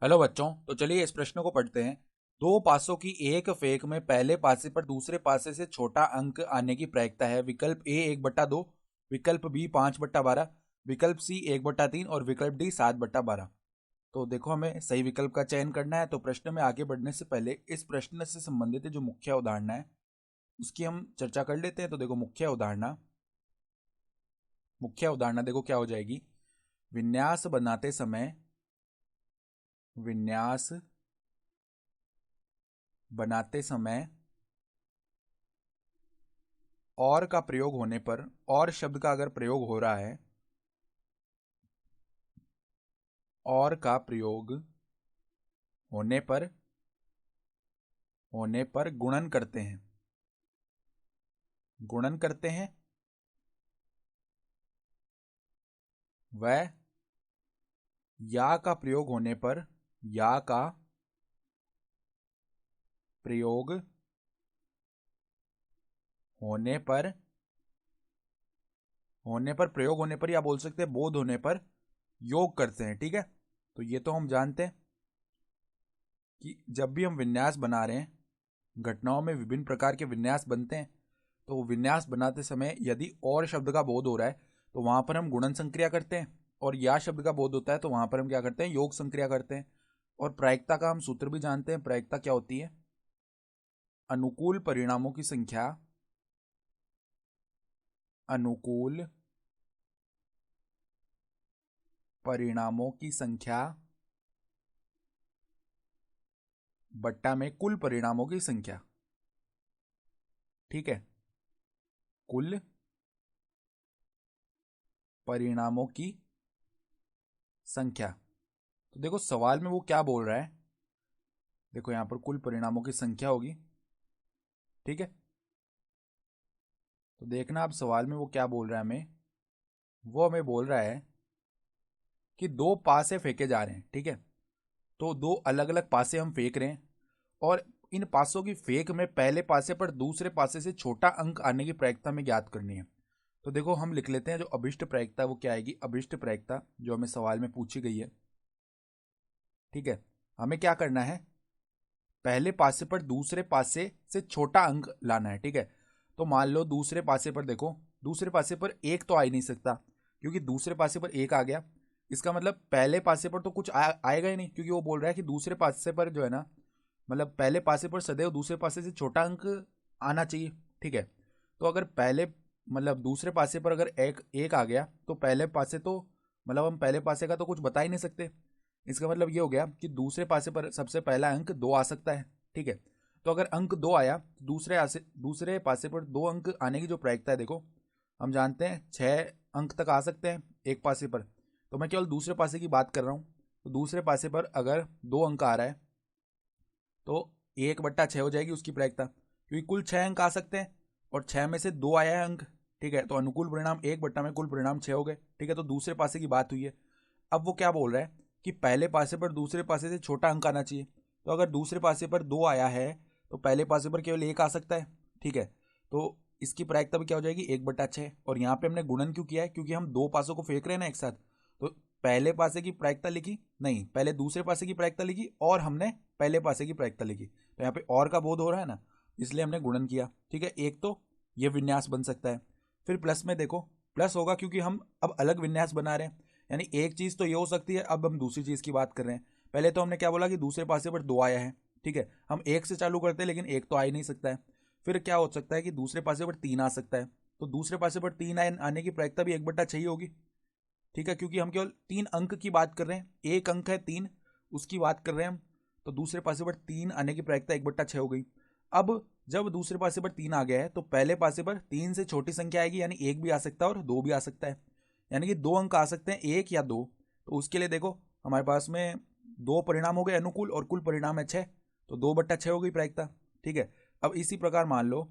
Hello बच्चों, तो चलिए इस प्रश्न को पढ़ते हैं। दो पासों की एक फेंक में पहले पासे पर दूसरे पासे से छोटा अंक आने की प्रायिकता है। विकल्प ए 1/2, विकल्प बी 5/12, विकल्प सी 1/3 और विकल्प डी 7/12। तो देखो, हमें सही विकल्प का चयन करना है। तो प्रश्न में आगे बढ़ने से पहले इस प्रश्न से संबंधित जो मुख्य उदाहरण है उसकी हम चर्चा कर लेते हैं। तो देखो, मुख्य उदाहरण देखो क्या हो जाएगी। विन्यास बनाते समय और का प्रयोग होने पर, और शब्द का अगर प्रयोग हो रहा है, और का प्रयोग होने पर गुणन करते हैं वह या का प्रयोग होने पर प्रयोग होने पर या बोल सकते हैं बोध होने पर योग करते हैं। ठीक है, तो ये तो हम जानते हैं कि जब भी हम विन्यास बना रहे हैं, घटनाओं में विभिन्न प्रकार के विन्यास बनते हैं। तो विन्यास बनाते समय यदि और शब्द का बोध हो रहा है तो वहां पर हम गुणन संक्रिया करते हैं, और या शब्द का बोध होता है तो वहां पर हम क्या करते हैं, योग संक्रिया करते हैं। और प्रायिकता का हम सूत्र भी जानते हैं। प्रायिकता क्या होती है? अनुकूल परिणामों की संख्या अनुकूल परिणामों की संख्या बट्टा में कुल परिणामों की संख्या। ठीक है, कुल परिणामों की संख्या। तो देखो सवाल में वो क्या बोल रहा है। देखो यहां पर कुल परिणामों की संख्या होगी। ठीक है, तो देखना आप सवाल में वो क्या बोल रहा है हमें। वो हमें बोल रहा है कि दो पासे फेंके जा रहे हैं। ठीक है, तो दो अलग अलग पासे हम फेंक रहे हैं, और इन पासों की फेंक में पहले पासे पर दूसरे पासे से छोटा अंक आने की प्रायिकता में ज्ञात करनी है। तो देखो हम लिख लेते हैं जो अभिष्ट प्रायिकता वो क्या आएगी। अभिष्ट प्रायिकता जो हमें सवाल में पूछी गई है। ठीक है, हमें क्या करना है, पहले पासे पर दूसरे पासे से छोटा अंक लाना है। ठीक है, तो मान लो दूसरे पासे पर देखो, दूसरे पासे पर एक तो आ ही नहीं सकता, क्योंकि दूसरे पासे पर एक आ गया, इसका मतलब पहले पासे पर तो कुछ आएगा ही नहीं, क्योंकि वो बोल रहा है कि दूसरे पासे पर जो है ना, मतलब पहले पासे पर सदैव दूसरे पासे से छोटा अंक आना चाहिए। ठीक है, तो अगर पहले मतलब दूसरे पासे पर अगर एक एक आ गया तो पहले पासे तो मतलब हम पहले पासे का तो कुछ बता ही नहीं सकते। इसका मतलब ये हो गया कि दूसरे पासे पर सबसे पहला अंक 2 आ सकता है। ठीक है, तो अगर अंक 2 आया तो दूसरे पासे पर 2 अंक आने की जो प्रायिकता है, देखो हम जानते हैं 6 अंक तक आ सकते हैं एक पासे पर। तो मैं केवल दूसरे पासे की बात कर रहा हूँ। तो दूसरे पासे पर अगर 2 अंक आ रहा है तो 1/6 हो जाएगी उसकी प्रायिकता, क्योंकि कुल 6 अंक आ सकते हैं और 6 में से 2 आया है अंक। ठीक है, तो अनुकूल परिणाम 1 में कुल परिणाम 6 हो गए। ठीक है, तो दूसरे पासे की बात हुई है। अब वो क्या बोल रहा है कि पहले पासे पर दूसरे पासे से छोटा अंक आना चाहिए। तो अगर दूसरे पासे पर 2 आया है तो पहले पासे पर केवल 1 आ सकता है। ठीक है, तो इसकी प्रायिकता भी क्या हो जाएगी, 1/6। और यहाँ पे हमने गुणन क्यों किया है, क्योंकि हम दो पासों को फेंक रहे हैं ना एक साथ। तो पहले पासे की प्रायिकता लिखी नहीं, पहले दूसरे पासे की प्रायिकता लिखी और हमने पहले पासे की प्रायिकता लिखी। तो यहाँ पे और का बोध हो रहा है ना, इसलिए हमने गुणन किया। ठीक है, एक तो ये विन्यास बन सकता है। फिर प्लस में देखो, प्लस होगा क्योंकि हम अब अलग विन्यास बना रहे हैं। यानी एक चीज तो ये हो सकती है, अब हम दूसरी चीज की बात कर रहे हैं। पहले तो हमने क्या बोला कि दूसरे पासे पर 2 आया है। ठीक है, हम एक से चालू करते हैं लेकिन एक तो आ ही नहीं सकता है। फिर क्या हो सकता है कि दूसरे पासे पर 3 आ सकता है। तो दूसरे पासे पर 3 आने की प्रायिकता भी 1/6 ही होगी। ठीक है, क्योंकि हम केवल 3 अंक की बात कर रहे हैं, एक अंक है 3, उसकी बात कर रहे हैं हम। तो दूसरे पासे पर 3 आने की प्रायिकता 1/6 हो गई। अब जब दूसरे पासे पर 3 आ गया है तो पहले पासे पर 3 से छोटी संख्या आएगी, यानी 1 भी आ सकता है और 2 भी आ सकता है। यानी कि 2 अंक आ सकते हैं, 1 या 2। तो उसके लिए देखो हमारे पास में 2 परिणाम हो गए अनुकूल और कुल परिणाम है 6, तो 2/6 हो गई प्रायिकता। ठीक है, अब इसी प्रकार मान लो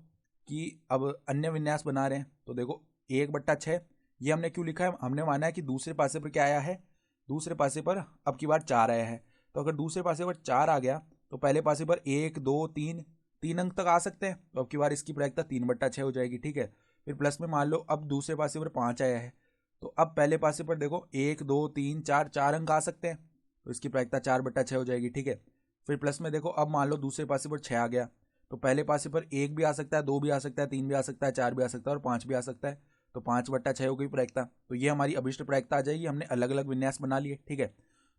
कि अब अन्य विन्यास बना रहे हैं। तो देखो 1/6 ये हमने क्यों लिखा है, हमने माना है कि दूसरे पासे पर क्या आया है, दूसरे पासे पर अब की बार 4 आया है। तो अगर दूसरे पासे पर 4 आ गया तो पहले पासे पर 1 2 3 3 अंक तक आ सकते हैं। तो अब की बार इसकी प्रायिकता 3/6 हो जाएगी। ठीक है, फिर प्लस में मान लो अब दूसरे पासे पर 5 आया है। तो अब पहले पासे पर देखो 1 2 3 4 4 अंक आ सकते हैं। तो इसकी प्रायिकता 4/6 हो जाएगी। ठीक है, फिर प्लस में देखो, अब मान लो दूसरे पासे पर 6 आ गया, तो पहले पासे पर 1 भी आ सकता है, 2 भी आ सकता है, 3 भी आ सकता है, 4 भी आ सकता है और 5 भी आ सकता है। तो 5/6 हो गई प्रायिकता। तो ये हमारी अभिष्ट प्रायिकता आ जाएगी। हमने अलग अलग विन्यास बना लिए। ठीक है,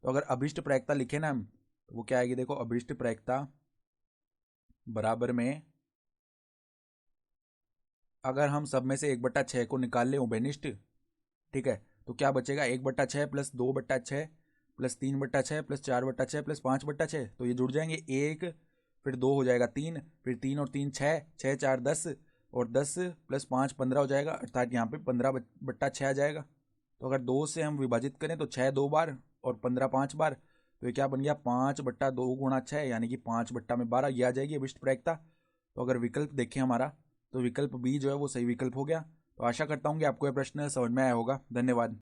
तो अगर अभिष्ट प्रायिकता लिखे ना हम, तो वो क्या आएगी, देखो अभिष्ट प्रायिकता बराबर में, अगर हम सब में से 1/6 को निकाल ले उभयनिष्ठ, ठीक है, तो क्या बचेगा, 1/6 प्लस 2/6 प्लस 3/6 प्लस 4/6 प्लस 5/6। तो ये जुड़ जाएंगे, 1 फिर 2 हो जाएगा 3, फिर 3 और 3 6, 6 4 10 और 10 प्लस 5 15 हो जाएगा, अर्थात यहाँ पे 15/6 आ जाएगा। तो अगर 2 से हम विभाजित करें तो 6 2 बार और 15 5 बार, तो ये क्या बन गया, 5/2 गुणा 6 यानी कि 5/12 ये आ जाएगी अभिष्ट प्रायिकता। तो अगर विकल्प देखें हमारा, तो विकल्प बी जो है वो सही विकल्प हो गया। तो आशा करता हूँ कि आपको यह प्रश्न समझ में आया होगा। धन्यवाद।